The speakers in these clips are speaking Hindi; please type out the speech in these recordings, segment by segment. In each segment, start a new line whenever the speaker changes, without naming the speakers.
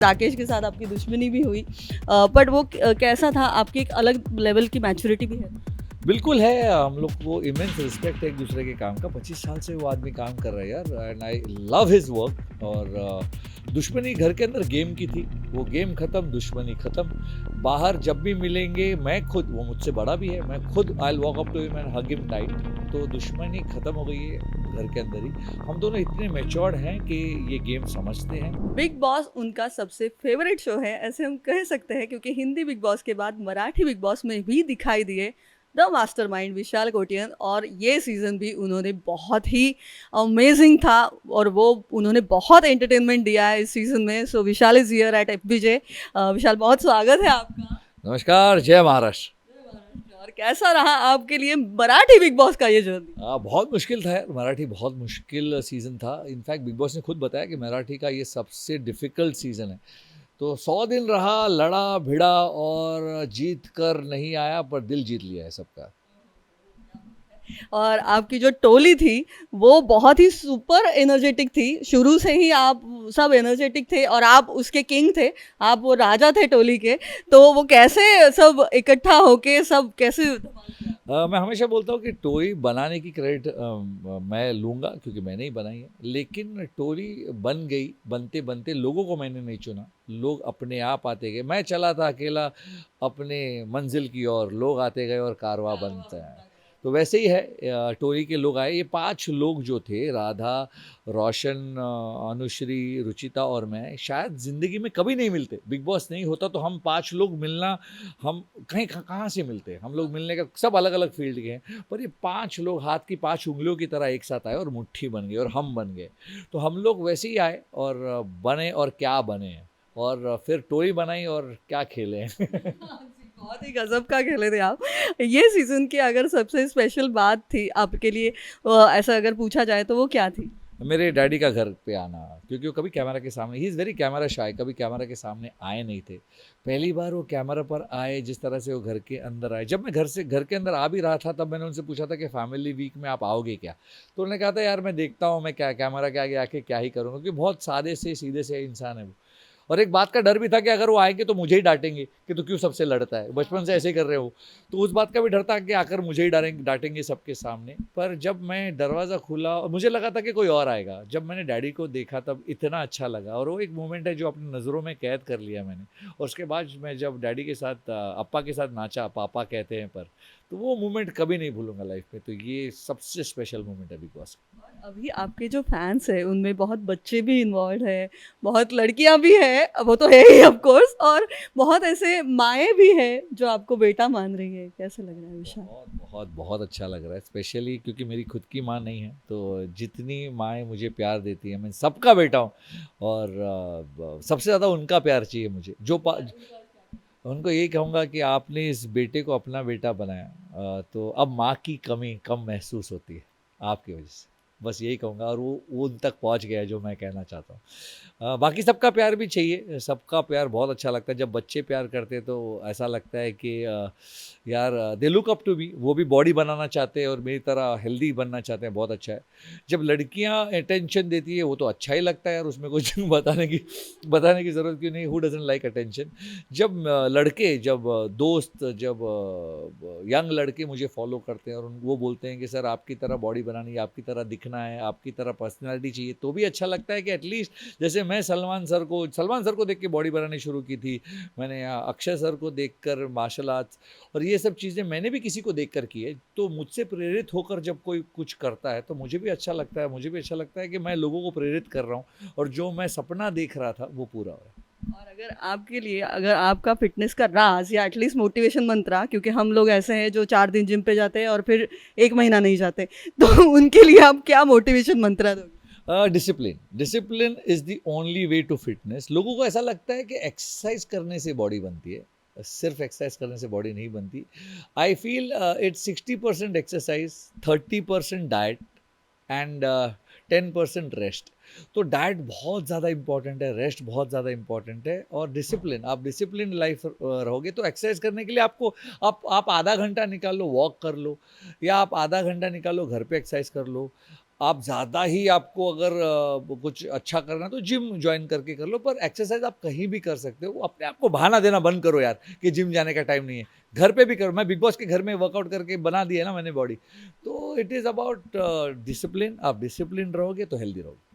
राकेश के साथ आपकी दुश्मनी भी हुई, बट वो कैसा था? आपकी एक अलग लेवल की मैच्योरिटी भी है।
बिल्कुल है, हम लोग को इमेंस रिस्पेक्ट है एक दूसरे के काम का। 25 साल से वो आदमी काम कर रहा है यार, and I love his work. और दुश्मनी घर के अंदर गेम की थी, वो गेम खत्म, दुश्मनी खत्म। बाहर जब भी मिलेंगे, मैं खुद, वो मुझसे बड़ा भी है, मैं खुद I walk up to him and hug him tight. तो दुश्मनी खत्म हो गई है घर के अंदर ही। हम दोनों इतने मैच्योर्ड हैं कि ये गेम समझते हैं।
बिग बॉस उनका सबसे फेवरेट शो है, ऐसे हम कह सकते हैं, क्योंकि हिंदी बिग बॉस के बाद मराठी बिग बॉस में भी दिखाई दिए द मास्टरमाइंड विशाल कोटियन। और ये सीज़न भी उन्होंने बहुत ही अमेजिंग था, और वो उन्होंने बहुत एंटरटेनमेंट दिया है इस सीज़न में। सो विशाल इज़ हियर एट FBJ। विशाल, बहुत स्वागत है आपका।
नमस्कार, जय महाराष्ट्र।
और कैसा रहा आपके लिए मराठी बिग बॉस का ये जर्नी?
बहुत मुश्किल था यार, मराठी बहुत मुश्किल सीज़न था। इनफैक्ट बिग बॉस ने खुद बताया कि मराठी का ये सबसे डिफ़िकल्ट सीज़न है। तो 100 दिन रहा, लड़ा भिड़ा और जीत कर नहीं आया, पर दिल जीत लिया है सबका।
और आपकी जो टोली थी वो बहुत ही सुपर एनर्जेटिक थी। शुरू से ही आप सब एनर्जेटिक थे और आप उसके किंग थे, आप वो राजा थे टोली के। तो वो कैसे सब इकट्ठा होके सब कैसे
मैं हमेशा बोलता हूँ कि टोरी बनाने की क्रेडिट मैं लूँगा, क्योंकि मैंने ही बनाई है। लेकिन टोरी बन गई, बनते बनते लोगों को मैंने नहीं चुना, लोग अपने आप आते गए। मैं चला था अकेला अपने मंजिल की ओर, लोग आते गए और कारवां बनता है। तो वैसे ही है, टोरी के लोग आए। ये 5 लोग जो थे, राधा, रोशन, अनुश्री, रुचिता और मैं, शायद ज़िंदगी में कभी नहीं मिलते। बिग बॉस नहीं होता तो हम 5 लोग मिलना, हम कहाँ से मिलते हैं? हम लोग मिलने का सब अलग अलग फील्ड के हैं, पर ये 5 लोग हाथ की 5 उंगलियों की तरह एक साथ आए और मुट्ठी बन गई और हम बन गए। तो हम लोग वैसे ही आए और बने, और क्या बने हैं। और फिर टोरी बनाई और क्या खेले हैं।
बहुत ही गजब का खेले थे आप। ये सीजन की अगर सबसे स्पेशल बात थी आपके लिए, ऐसा अगर पूछा जाए तो वो क्या थी?
मेरे डैडी का घर पे आना, क्योंकि वो कभी कैमरा के सामने, he is very camera shy, कभी कैमरा के सामने आए नहीं थे। पहली बार वो कैमरा पर आए, जिस तरह से वो घर के अंदर आए। जब मैं घर के अंदर आ भी रहा था, तब मैंने उनसे पूछा था कि फैमिली वीक में आप आओगे क्या? तो उन्होंने कहा था, यार मैं देखता हूँ, मैं क्या कैमरा के आगे आके क्या ही करूँगा, क्योंकि बहुत सादे से सीधे से इंसान है वो। और एक बात का डर भी था कि अगर वो आएंगे तो मुझे ही डांटेंगे कि तू क्यों सबसे लड़ता है, बचपन से ऐसे ही कर रहे हो। तो उस बात का भी डर था कि आकर मुझे ही डांटेंगे सबके सामने। पर जब मैं दरवाज़ा खुला और मुझे लगा था कि कोई और आएगा, जब मैंने डैडी को देखा तब इतना अच्छा लगा। और वो एक मोमेंट है जो अपनी नज़रों में कैद कर लिया मैंने। और उसके बाद मैं जब डैडी के साथ, अप्पा के साथ नाचा, पापा कहते हैं पर, तो वो मोमेंट कभी नहीं भूलूंगा लाइफ में। तो ये सबसे स्पेशल मोमेंट है बिग बॉस।
अभी आपके जो फैंस हैं उनमें बहुत बच्चे भी इन्वॉल्व है, बहुत लड़कियां भी है, वो तो है ही ऑफ कोर्स, और बहुत ऐसे माएँ भी हैं जो आपको बेटा मान रही है। कैसे लग रहा है विशाल?
बहुत बहुत बहुत अच्छा लग रहा है, स्पेशली क्योंकि मेरी खुद की माँ नहीं है। तो जितनी माएँ मुझे प्यार देती हैं, मैं सबका बेटा हूँ। और सबसे ज़्यादा उनका प्यार चाहिए मुझे। उनको यही कहूँगा कि आपने इस बेटे को अपना बेटा बनाया, तो अब माँ की कमी कम महसूस होती है आपकी वजह से। बस यही कहूँगा, और वो उन तक पहुँच गया है जो मैं कहना चाहता हूँ। बाकी सबका प्यार भी चाहिए, सबका प्यार बहुत अच्छा लगता है। जब बच्चे प्यार करते हैं तो ऐसा लगता है कि यार they look up to me. वो भी बॉडी बनाना चाहते हैं और मेरी तरह हेल्दी बनना चाहते हैं, बहुत अच्छा है। जब लड़कियां अटेंशन देती है वो तो अच्छा ही लगता है यार, उसमें कुछ बताने की ज़रूरत क्यों नहीं, हु डजंट लाइक अटेंशन। जब लड़के, जब दोस्त, जब यंग लड़के मुझे फॉलो करते हैं और वो बोलते हैं कि सर आपकी तरह बॉडी बनानी है, आपकी तरह दिखना है, आपकी तरह पर्सनैलिटी चाहिए, तो भी अच्छा लगता है कि एटलीस्ट, जैसे मैं सलमान सर को देख के बॉडी बनानी शुरू की थी मैंने, अक्षय सर को देखकर मार्शल आर्ट्स, और ये सब चीज़ें मैंने भी किसी को देखकर की है। तो मुझसे प्रेरित होकर जब कोई कुछ करता है तो मुझे भी अच्छा लगता है। मुझे भी अच्छा लगता है कि मैं लोगों को प्रेरित कर रहा हूँ और जो मैं सपना देख रहा था वो पूरा हो रहा है।
और अगर आपके लिए, अगर आपका फिटनेस का राज या एटलीस्ट मोटिवेशन मंत्रा, क्योंकि हम लोग ऐसे हैं जो 4 दिन जिम पे जाते हैं और फिर 1 महीना नहीं जाते, तो उनके लिए आप क्या मोटिवेशन मंत्रा दोगे?
Discipline. Discipline is the only way to fitness. लोगों को ऐसा लगता है कि एक्सरसाइज करने से बॉडी बनती है, सिर्फ एक्सरसाइज करने से बॉडी नहीं बनती। I feel it's 60% exercise, 30% diet and 10% rest. तो डाइट बहुत ज़्यादा इंपॉर्टेंट है, रेस्ट बहुत ज़्यादा इंपॉर्टेंट है, और डिसिप्लिन। आप डिसिप्लिन लाइफ रहोगे तो एक्सरसाइज करने के लिए आपको, आप आधा घंटा निकाल लो, वॉक कर लो, या आप आधा घंटा निकालो घर पे एक्सरसाइज कर लो। आप ज़्यादा ही आपको अगर कुछ अच्छा करना है तो जिम ज्वाइन करके कर लो, पर एक्सरसाइज आप कहीं भी कर सकते हो। अपने आप को बहाना देना बंद करो यार कि जिम जाने का टाइम नहीं है, घर पे भी करो। मैं बिग बॉस के घर में वर्कआउट करके बना दिया ना मैंने बॉडी। तो इट इज़ अबाउट डिसिप्लिन। आप डिसिप्लिन रहोगे तो हेल्दी रहोगे।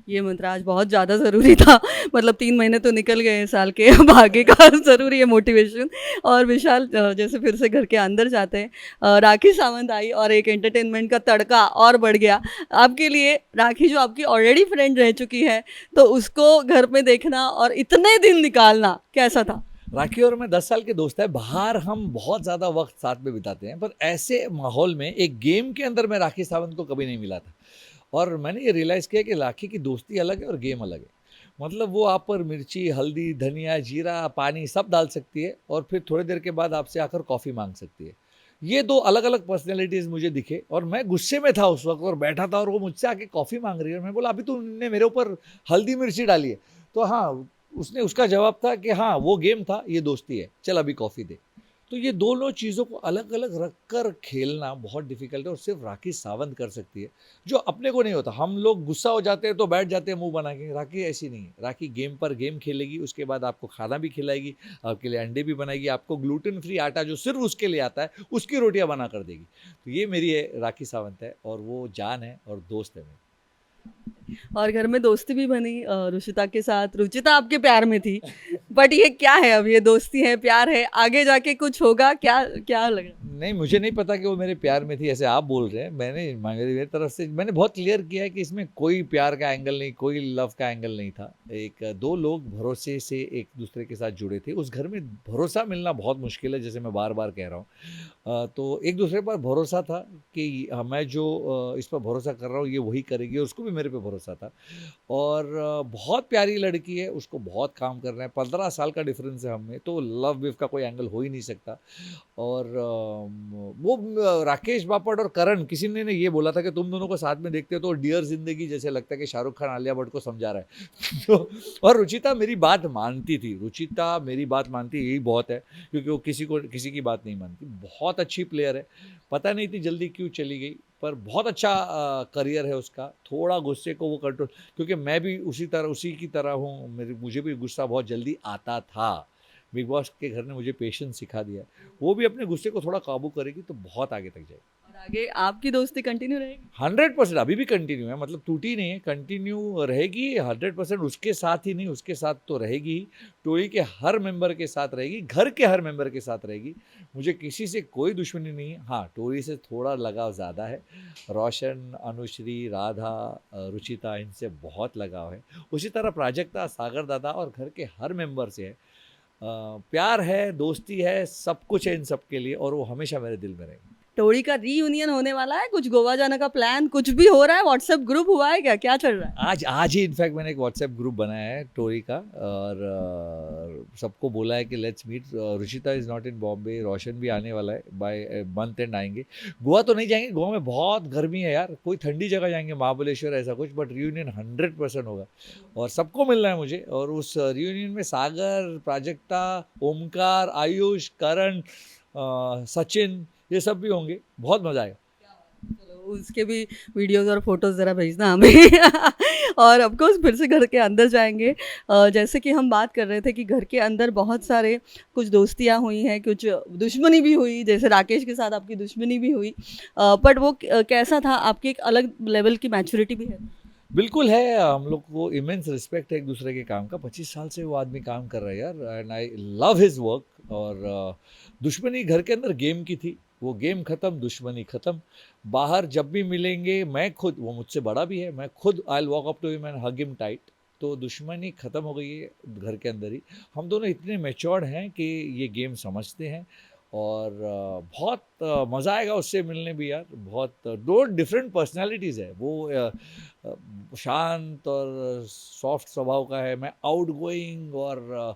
ये मंत्र आज बहुत ज़्यादा ज़रूरी था। मतलब 3 महीने तो निकल गए हैं साल के, अब आगे का ज़रूरी है मोटिवेशन। और विशाल, जैसे फिर से घर के अंदर जाते हैं, राखी सावंत आई और एक एंटरटेनमेंट का तड़का और बढ़ गया आपके लिए। राखी जो आपकी ऑलरेडी फ्रेंड रह चुकी है, तो उसको घर में देखना और इतने दिन निकालना कैसा था?
राखी और मैं 10 साल के दोस्त हैं। बाहर हम बहुत ज़्यादा वक्त साथ में बिताते हैं, पर ऐसे माहौल में एक गेम के अंदर मैं राखी सावंत को कभी नहीं मिला था। और मैंने ये रियलाइज़ किया कि राखी की दोस्ती अलग है और गेम अलग है। मतलब वो आप पर मिर्ची, हल्दी, धनिया, जीरा, पानी सब डाल सकती है और फिर थोड़ी देर के बाद आपसे आकर कॉफ़ी माँग सकती है। ये 2 अलग-अलग पर्सनैलिटीज़ मुझे दिखे और मैं गुस्से में था उस वक़्त और बैठा था और वो मुझसे आके कॉफ़ी माँग रही है और मैं बोला, "अभी तुमने मेरे ऊपर हल्दी मिर्ची डाली है।" तो हाँ, उसने उसका जवाब था कि हाँ, वो गेम था, ये दोस्ती है, चल अभी कॉफ़ी दे। तो ये दोनों चीज़ों को अलग-अलग रख कर खेलना बहुत डिफ़िकल्ट है और सिर्फ़ राखी सावंत कर सकती है, जो अपने को नहीं होता। हम लोग गुस्सा हो जाते हैं तो बैठ जाते हैं मुँह बना के, राखी ऐसी नहीं है। राखी गेम पर गेम खेलेगी, उसके बाद आपको खाना भी खिलाएगी, आपके लिए अंडे भी बनाएगी, आपको ग्लूटेन फ्री आटा जो सिर्फ़ उसके लिए आता है, उसकी रोटियाँ बना कर देगी। तो ये मेरी है राखी सावंत है और वो जान है और दोस्त है मेरी।
और घर में दोस्ती भी बनी रुचिता के साथ। रुचिता आपके प्यार में थी, बट ये क्या है, अब ये दोस्ती है, प्यार है, आगे जाके कुछ होगा क्या, क्या लग रहा
नहीं, मुझे नहीं पता कि वो मेरे प्यार में थी, ऐसे आप बोल रहे हैं। मेरी तरफ से मैंने बहुत क्लियर किया है कि इसमें कोई प्यार का एंगल नहीं, कोई लव का एंगल नहीं था। 2 लोग भरोसे से एक दूसरे के साथ जुड़े थे। उस घर में भरोसा मिलना बहुत मुश्किल है, जैसे मैं बार-बार कह रहा हूँ। तो एक दूसरे पर भरोसा था कि मैं जो इस पर भरोसा कर रहा हूँ, ये वही करेगी और उसको भी मेरे पे भरोसा था। और बहुत प्यारी लड़की है, उसको बहुत काम करना है। 15 साल का डिफरेंस है हम में, तो लव-वव का कोई एंगल हो ही नहीं सकता। और वो राकेश बापट और करण, किसी ने ये बोला था कि तुम दोनों को साथ में देखते हो तो डियर जिंदगी जैसे लगता है कि शाहरुख खान आलिया भट्ट को समझा रहा है। तो और रुचिता मेरी बात मानती थी। रुचिता मेरी बात मानती, यही बहुत है, क्योंकि वो किसी की बात नहीं मानती। बहुत अच्छी प्लेयर है। पता नहीं इतनी जल्दी क्यों चली गई, पर बहुत अच्छा करियर है उसका। थोड़ा गुस्से को वो कंट्रोल, क्योंकि मैं भी उसी की तरह हूँ। मुझे भी गुस्सा बहुत जल्दी आता था। बिग बॉस के घर ने मुझे पेशेंस सिखा दिया है। वो भी अपने गुस्से को थोड़ा काबू करेगी तो बहुत आगे तक जाएगी।
है? और आगे आपकी दोस्ती कंटिन्यू रहेगी?
100% अभी भी कंटिन्यू है, मतलब टूटी नहीं है, कंटिन्यू रहेगी 100%। उसके साथ ही नहीं, उसके साथ तो रहेगी ही, टोली के हर मेंबर के साथ रहेगी, घर के हर मेंबर के साथ रहेगी। मुझे किसी से कोई दुश्मनी नहीं है। हाँ, टोली से थोड़ा लगाव ज़्यादा है। रोशन, अनुश्री, राधा, रुचिता, इनसे बहुत लगाव है। उसी तरह प्राजक्ता, सागर दादा और घर के हर मेंबर से है। प्यार है, दोस्ती है, सब कुछ है इन सब के लिए और वो हमेशा मेरे दिल में रहेंगे।
टोरी का रीयूनियन होने वाला है, कुछ गोवा जाने का प्लान, कुछ भी हो रहा है? व्हाट्सएप ग्रुप हुआ है क्या, क्या चल रहा है?
आज ही इनफैक्ट मैंने एक व्हाट्सएप ग्रुप बनाया है टोरी का और सबको बोला है कि let's meet. Ruchita is not in Bombay, Roshan भी आने वाला है, बाय मंथ एंड आएंगे। गोवा तो नहीं जाएंगे, गोवा में बहुत गर्मी है यार, कोई ठंडी जगह जाएंगे, महाबलेश्वर ऐसा कुछ, बट रियूनियन 100% होगा और सबको मिलना है मुझे। और उस रियूनियन में सागर, प्राजक्ता, ओमकार, आयुष, करण, सचिन, ये सब भी होंगे। बहुत मज़ा आएगा।
चलो, उसके भी वीडियोस और फोटोज ज़रा भेजना हमें। और ऑफ कोर्स फिर से घर के अंदर जाएंगे। जैसे कि हम बात कर रहे थे कि घर के अंदर बहुत सारे कुछ दोस्तियां हुई हैं, कुछ दुश्मनी भी हुई, जैसे राकेश के साथ आपकी दुश्मनी भी हुई, बट वो कैसा था? आपकी एक अलग लेवल की मैच्योरिटी भी है।
बिल्कुल है, हम लोग को इमेंस रिस्पेक्ट है एक दूसरे के काम का। 25 साल से वो आदमी काम कर रहा है यार, and I love his work. और दुश्मनी घर के अंदर गेम की थी, वो गेम ख़त्म, दुश्मनी ख़त्म। बाहर जब भी मिलेंगे, मैं खुद, वो मुझसे बड़ा भी है, मैं खुद I will walk up to him and hug him tight. तो दुश्मनी ख़त्म हो गई है घर के अंदर ही। हम दोनों इतने मैच्योर्ड हैं कि ये गेम समझते हैं और बहुत मज़ा आएगा उससे मिलने भी यार। बहुत दो डिफरेंट पर्सनालिटीज़ है वो। अ, शांत और सॉफ्ट स्वभाव का है, मैं आउटगोइंग और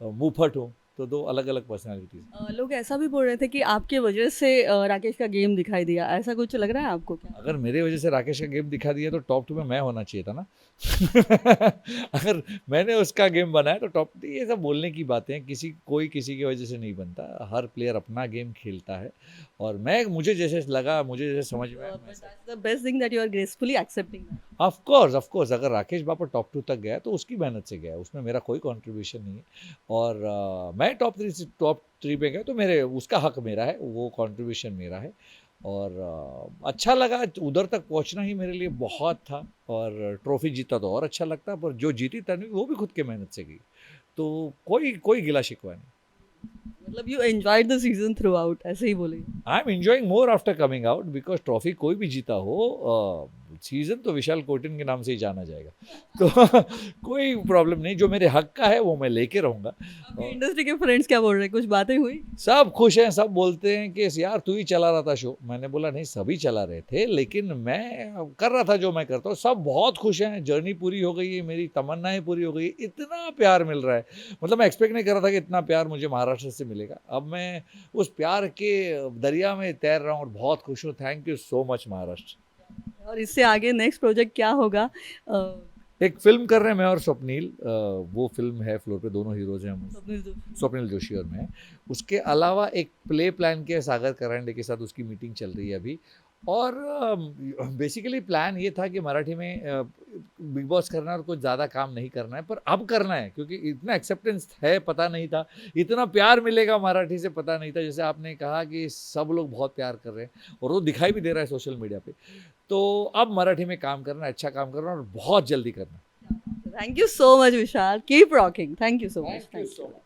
मुंहफट हूँ। तो दो अलग अलग पर्सनैलिटीज़।
लोग ऐसा भी बोल रहे थे कि आपके वजह से राकेश का गेम दिखाई दिया, ऐसा कुछ लग रहा है आपको क्या?
अगर मेरे वजह से राकेश का गेम दिखा दिया तो टॉप 2 में मैं होना चाहिए था ना। अगर मैंने उसका गेम बनाया तो टॉप, ये सब बोलने की बातें हैं, कोई किसी की वजह से नहीं बनता, हर प्लेयर अपना गेम खेलता है और मुझे जैसे लगा, मुझे जैसे समझ में आया
बट
मैं ऐसा।
That's the best thing that you are gracefully accepting that.
Of course अगर राकेश बापा टॉप 2 तक गया तो उसकी मेहनत से गया है, उसमें मेरा कोई कंट्रीब्यूशन नहीं है। और मैं टॉप 3 पे गया तो मेरे उसका हक मेरा है, वो कंट्रीब्यूशन मेरा है। और अच्छा लगा, उधर तक पहुंचना ही मेरे लिए बहुत था। और ट्रॉफी जीता तो और अच्छा लगता, पर जो जीती तन्वी वो भी खुद के मेहनत से गई, तो कोई कोई गिला शिकवा नहीं।
मतलब you enjoyed the season through out, ऐसे ही बोलेंगे।
I am enjoying more after coming out, because trophy कोई भी जीता हो, सीजन तो विशाल कोटिन के नाम से ही जाना जाएगा। तो कोई प्रॉब्लम नहीं, जो मेरे हक का है वो मैं लेके रहूँगा।
आपके इंडस्ट्री के फ्रेंड्स क्या बोल रहे हैं, कुछ बातें हुई?
सब खुश हैं, सब बोलते हैं कि यार तू ही चला रहा था शो। मैंने बोला नहीं, सभी चला रहे थे, लेकिन मैं कर रहा था जो मैं करता हूँ। सब बहुत खुश हैं, जर्नी पूरी हो गई है, मेरी तमन्नाएं पूरी हो गई, इतना प्यार मिल रहा है। मतलब मैं एक्सपेक्ट नहीं कर रहा था कि इतना प्यार मुझे महाराष्ट्र से मिलेगा। अब मैं उस प्यार के दरिया में तैर रहा हूँ और बहुत खुश हूँ। Thank you so much Maharashtra.
और इससे आगे नेक्स्ट प्रोजेक्ट क्या होगा?
एक फिल्म कर रहे हैं मैं और स्वप्नील, वो फिल्म है फ्लोर पे, दोनों हीरोज हैं हम,
स्वप्निल जोशी।
स्वप्निल जोशी और मैं। उसके अलावा एक प्ले प्लान किया सागर करांडे के साथ, उसकी मीटिंग चल रही है अभी। और बेसिकली प्लान ये था कि मराठी में बिग बॉस करना है और कुछ ज़्यादा काम नहीं करना है, पर अब करना है क्योंकि इतना एक्सेप्टेंस है, पता नहीं था इतना प्यार मिलेगा मराठी से, पता नहीं था। जैसे आपने कहा कि सब लोग बहुत प्यार कर रहे हैं और वो दिखाई भी दे रहा है सोशल मीडिया पे। तो अब मराठी में काम करना, अच्छा काम करना और बहुत जल्दी करना।
Thank you so much Vishal, keep rocking, thank you so much.
Thank you so much.